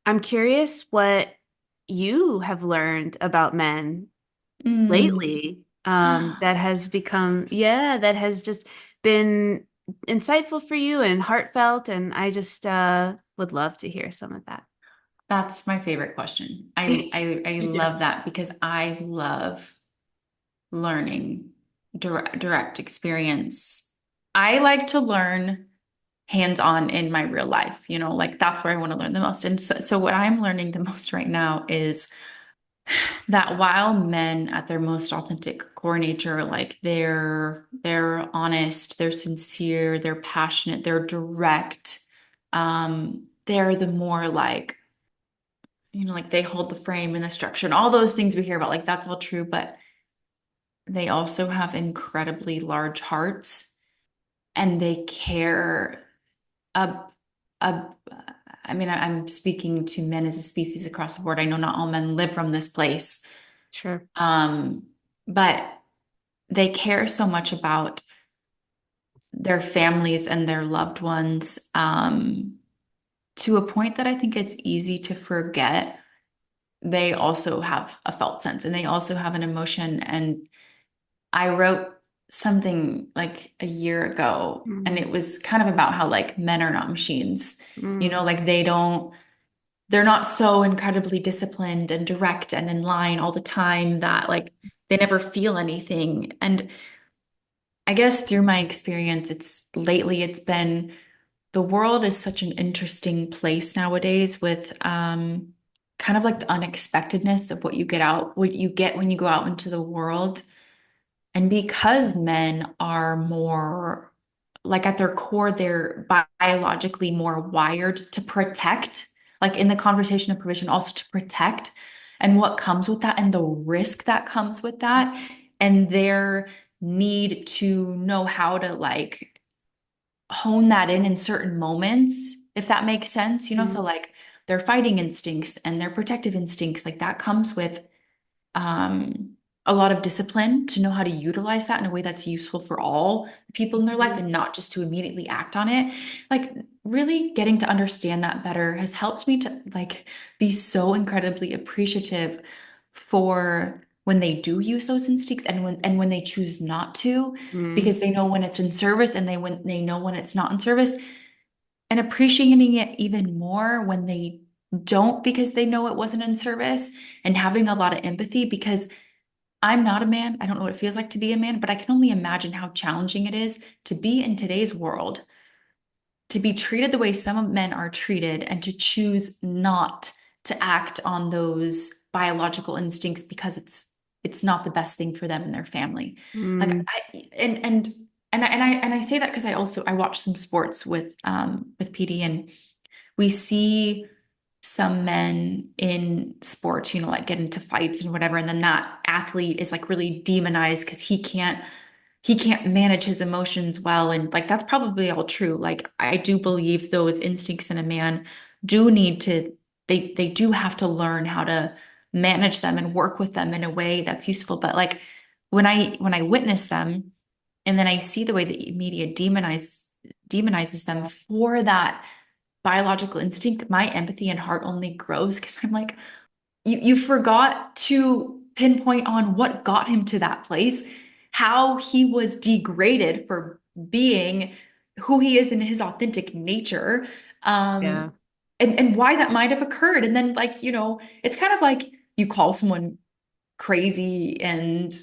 I'm curious what you have learned about men Mm. lately, that has become, yeah, that has just been insightful for you and heartfelt. And I just would love to hear some of that. That's my favorite question. I Yeah. love that because I love learning direct experience. I like to learn hands-on in my real life, like that's where I want to learn the most. And so what I'm learning the most right now is that while men at their most authentic core nature, like they're honest, they're sincere, they're passionate, they're direct, they're the more like like they hold the frame and the structure and all those things we hear about, like that's all true, but they also have incredibly large hearts and they care ab ab I mean, I'm speaking to men as a species across the board. I know not all men live from this place. Sure. Um, but they care so much about their families and their loved ones, to a point that I think it's easy to forget they also have a felt sense and they also have an emotion. And I wrote something like a year ago, and Mm, it was kind of about how like men are not machines, mm, like they're not so incredibly disciplined and direct and in line all the time that like they never feel anything. And I guess through my experience, it's been the world is such an interesting place nowadays with kind of like the unexpectedness of what you get when you go out into the world. And because men are more, like at their core, they're biologically more wired to protect, like in the conversation of provision, also to protect, and what comes with that, and the risk that comes with that, and their need to know how to like hone that in certain moments, if that makes sense, so mm, like their fighting instincts and their protective instincts, like that comes with um, a lot of discipline to know how to utilize that in a way that's useful for all people in their life mm, and not just to immediately act on it. Like, really getting to understand that better has helped me to like be so incredibly appreciative for when they do use those instincts and when they choose not to, mm, because they know when it's in service and they know when it's not in service, and appreciating it even more when they don't because they know it wasn't in service, and having a lot of empathy because I'm not a man. I don't know what it feels like to be a man, but I can only imagine how challenging it is to be in today's world, to be treated the way some men are treated, and to choose not to act on those biological instincts because it's not the best thing for them and their family. Like mm. I say that because I watch some sports with PD, and we see some men in sports, like get into fights and whatever, and then that athlete is like really demonized because he can't manage his emotions well. And like that's probably all true. Like I do believe those instincts in a man do need to they do have to learn how to manage them and work with them in a way that's useful. But like when I witness them and then I see the way the media demonizes them for that biological instinct, my empathy and heart only grows because I'm like, you forgot to pinpoint on what got him to that place, how he was degraded for being who he is in his authentic nature, Yeah. and why that might have occurred. And then, like, it's kind of like you call someone crazy and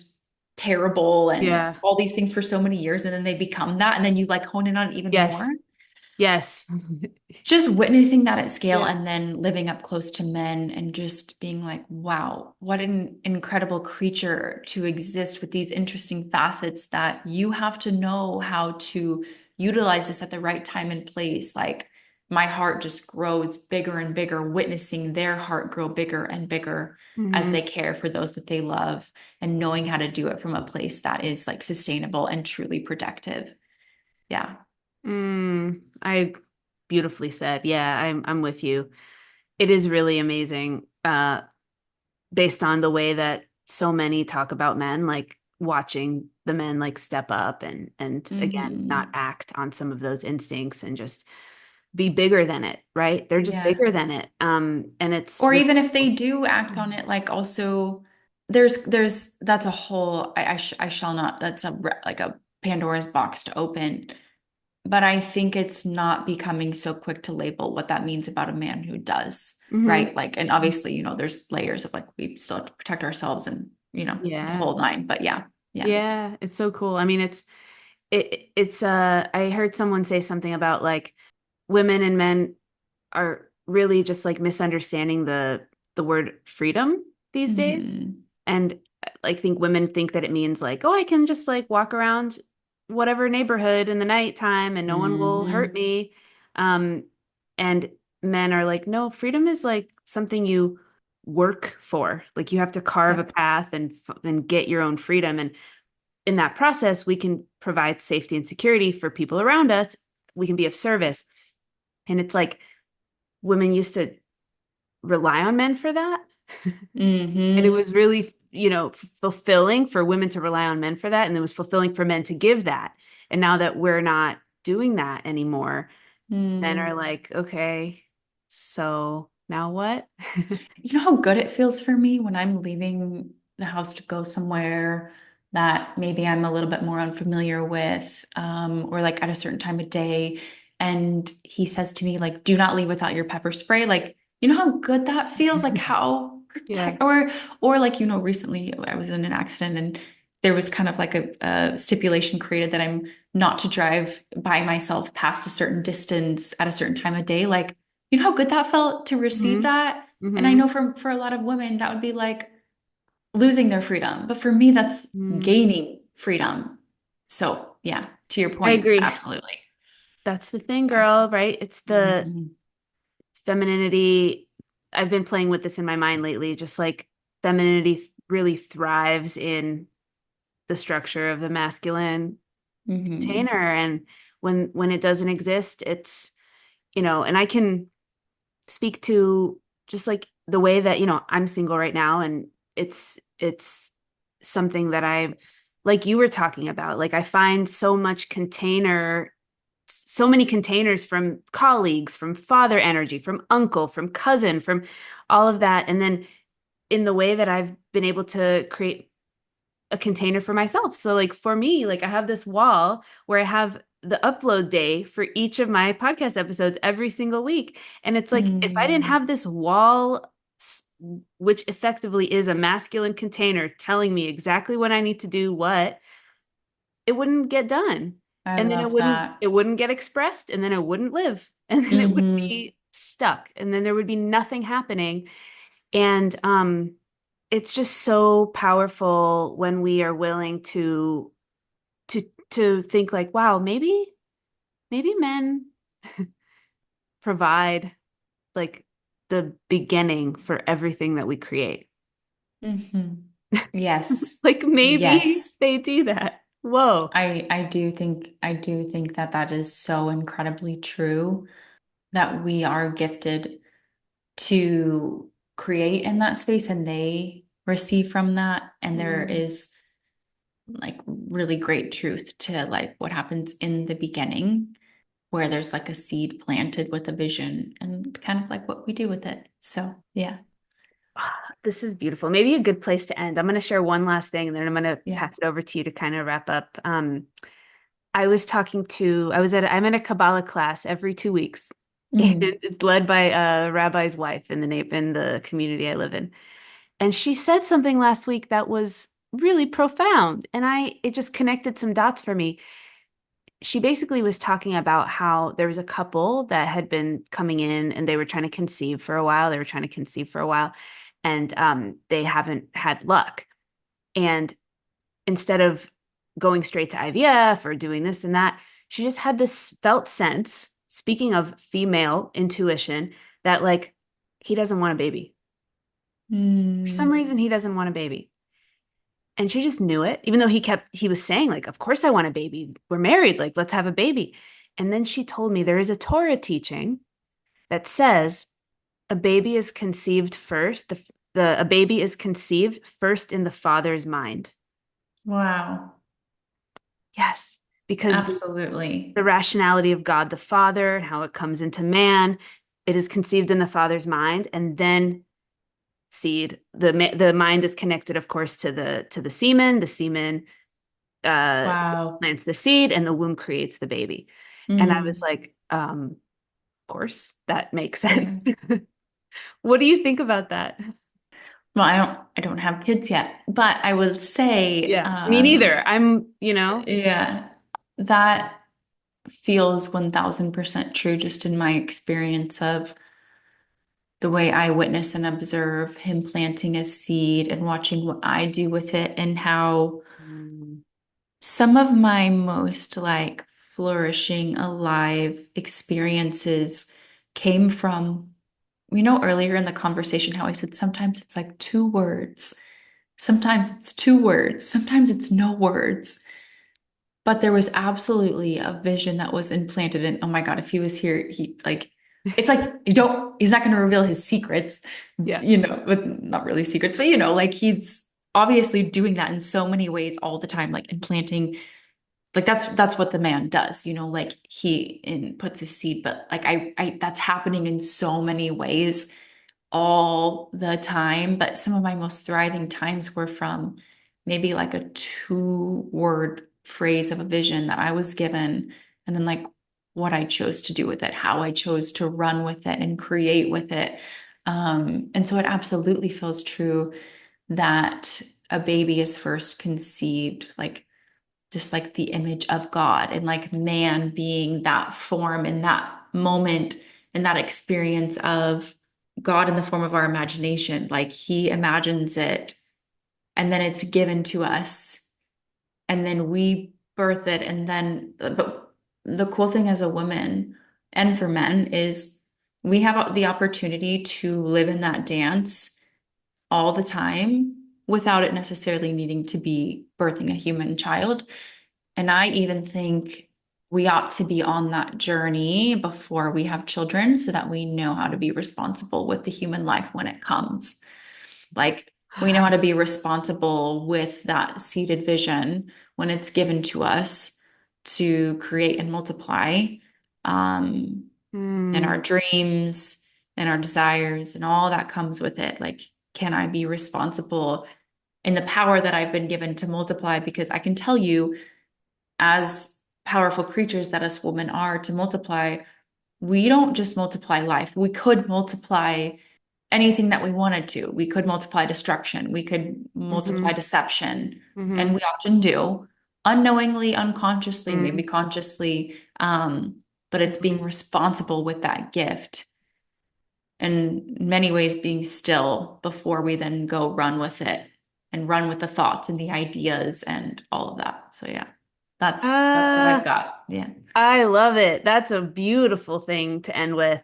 terrible and Yeah. all these things for so many years, and then they become that, and then you like hone in on it even more. Yes. Yes. Just witnessing that at scale Yeah. and then living up close to men and just being like, wow, what an incredible creature to exist with these interesting facets that you have to know how to utilize this at the right time and place. Like, my heart just grows bigger and bigger, witnessing their heart grow bigger and bigger as they Hmm. care for those that they love, and knowing how to do it from a place that is like sustainable and truly protective. Yeah. I beautifully said. Yeah, I'm with you. It is really amazing, based on the way that so many talk about men, like watching the men like step up and again not Hmm. act on some of those instincts and just be bigger than it, right? They're just Yeah. bigger than it. And it's Or really even if they cool. do act on it, like also that's a whole I shall not that's like a Pandora's box to open. But I think it's not becoming so quick to label what that means about a man who does, Hmm. right? Like, and obviously, there's layers of like we still have to protect ourselves and the Yeah. whole nine. But yeah, yeah. Yeah, it's so cool. I mean, it's I heard someone say something about like women and men are really just like misunderstanding the word freedom these days. Hmm. And like think women think that it means like, oh, I can just like walk around whatever neighborhood in the nighttime and no one will hurt Hmm. me. Um, and men are like, no, freedom is like something you work for. Like you have to carve a Yep. path and get your own freedom. And in that process, we can provide safety and security for people around us. We can be of service. And it's like women used to rely on men for that. And it Hmm. was really, fulfilling for women to rely on men for that. And it was fulfilling for men to give that. And now that we're not doing that anymore, men are Mm. like, okay, so now what? You know how good it feels for me when I'm leaving the house to go somewhere that maybe I'm a little bit more unfamiliar with, or like at a certain time of day, and he says to me, like, do not leave without your pepper spray. Like, you know how good that feels? Like how Yeah. protect or like, recently I was in an accident and there was kind of like a stipulation created that I'm not to drive by myself past a certain distance at a certain time of day. Like, you know how good that felt to receive Hmm. that? And I Hmm. know for a lot of women, that would be like losing their freedom. But for me, that's Mm. gaining freedom. So, yeah, to your I point, agree. absolutely. That's the thing, Yeah. girl, right? It's the Mhm. femininity. I've been playing with this in my mind lately, just like femininity really thrives in the structure of the masculine Mhm. container. And when it doesn't exist, it's, and I can speak to just like the way that, I'm single right now, and it's something that I like you were talking about. Like I find so many containers from colleagues, from father energy, from uncle, from cousin, from all of that. And then in the way that I've been able to create a container for myself. So like for me, like I have this wall where I have the upload day for each of my podcast episodes every single week. And it's like if I didn't Mm. have this wall, which effectively is a masculine container telling me exactly what I need to do, what, it wouldn't get done. I And then love that. it wouldn't get expressed, and then it wouldn't live. And then it would Hmm. be stuck. And then there would be nothing happening. And it's just so powerful when we are willing to think like, wow, maybe men provide like the beginning for everything that we create. Hmm. Yes. Like maybe Yes. they do that. Whoa. I do think that that is so incredibly true that we are gifted to create in that space and they receive from that. And there Mm. is like really great truth to like what happens in the beginning, where there's like a seed planted with a vision and kind of like what we do with it. So, yeah, This is beautiful. Maybe a good place to end. I'm going to share one last thing and then I'm going to yeah. pass it over to you to kind of wrap up. I'm in a Kabbalah class every 2 weeks. And Mm. it's led by a rabbi's wife in the community I live in. And she said something last week that was really profound. And it just connected some dots for me. She basically was talking about how there was a couple that had been coming in and they were trying to conceive for a while. They were trying to conceive for a while, and they haven't had luck. And instead of going straight to IVF or doing this and that, she just had this felt sense, speaking of female intuition, that like he doesn't want a baby. For some Mm. reason, he doesn't want a baby. And she just knew it, even though he was saying, like, of course I want a baby. We're married, like, let's have a baby. And then she told me there is a Torah teaching that says a baby is conceived first, a baby is conceived first in the father's mind. Wow. Yes, because Absolutely. the rationality of God the Father and how it comes into man, it is conceived in the Father's mind, and then seed. The mind is connected, of course, to the semen. The semen Wow. plants the seed, and the womb creates the baby. And I was Mm, like, of course, that makes yeah. sense. What do you think about that? Well, I don't have kids yet, but I will say, Yeah, me neither. I'm. yeah, that feels 1000% true just in my experience of the way I witness and observe him planting a seed and watching what I do with it and how Mm. some of my most like flourishing, alive experiences came from, earlier in the conversation, how I said sometimes it's like two words, sometimes it's two words, sometimes it's no words. But there was absolutely a vision that was implanted in, oh my God, if he was here, it's like, he's not going to reveal his secrets, Yeah. but not really secrets, but like he's obviously doing that in so many ways all the time, like implanting, like that's what the man does, like puts his seed, but like that's happening in so many ways all the time, but some of my most thriving times were from maybe like a two-word phrase of a vision that I was given, and then like what I chose to do with it, how I chose to run with it and create with it. And so it absolutely feels true that a baby is first conceived, like just like the image of God, and like man being that form in that moment and that experience of God in the form of our imagination. Like he imagines it and then it's given to us and then we birth it. And then, but the cool thing as a woman and for men is we have the opportunity to live in that dance all the time without it necessarily needing to be birthing a human child. And I even think we ought to be on that journey before we have children so that we know how to be responsible with the human life when it comes. Like we know how to be responsible with that seeded vision when it's given to us to create and multiply, um, and Mm. our dreams and our desires and all that comes with it. Like, can I be responsible in the power that I've been given to multiply? Because I can tell you, as powerful creatures that us women are to multiply, we don't just multiply life. We could multiply anything that we wanted to. We could multiply destruction. We could multiply Hmm. deception. And Hmm. we often do, unknowingly, unconsciously, maybe Mm. consciously. But it's being Hmm. responsible with that gift and in many ways being still before we then go run with it and run with the thoughts and the ideas and all of that. So yeah, that's what I've Ah, got. Yeah. I love it. That's a beautiful thing to end with.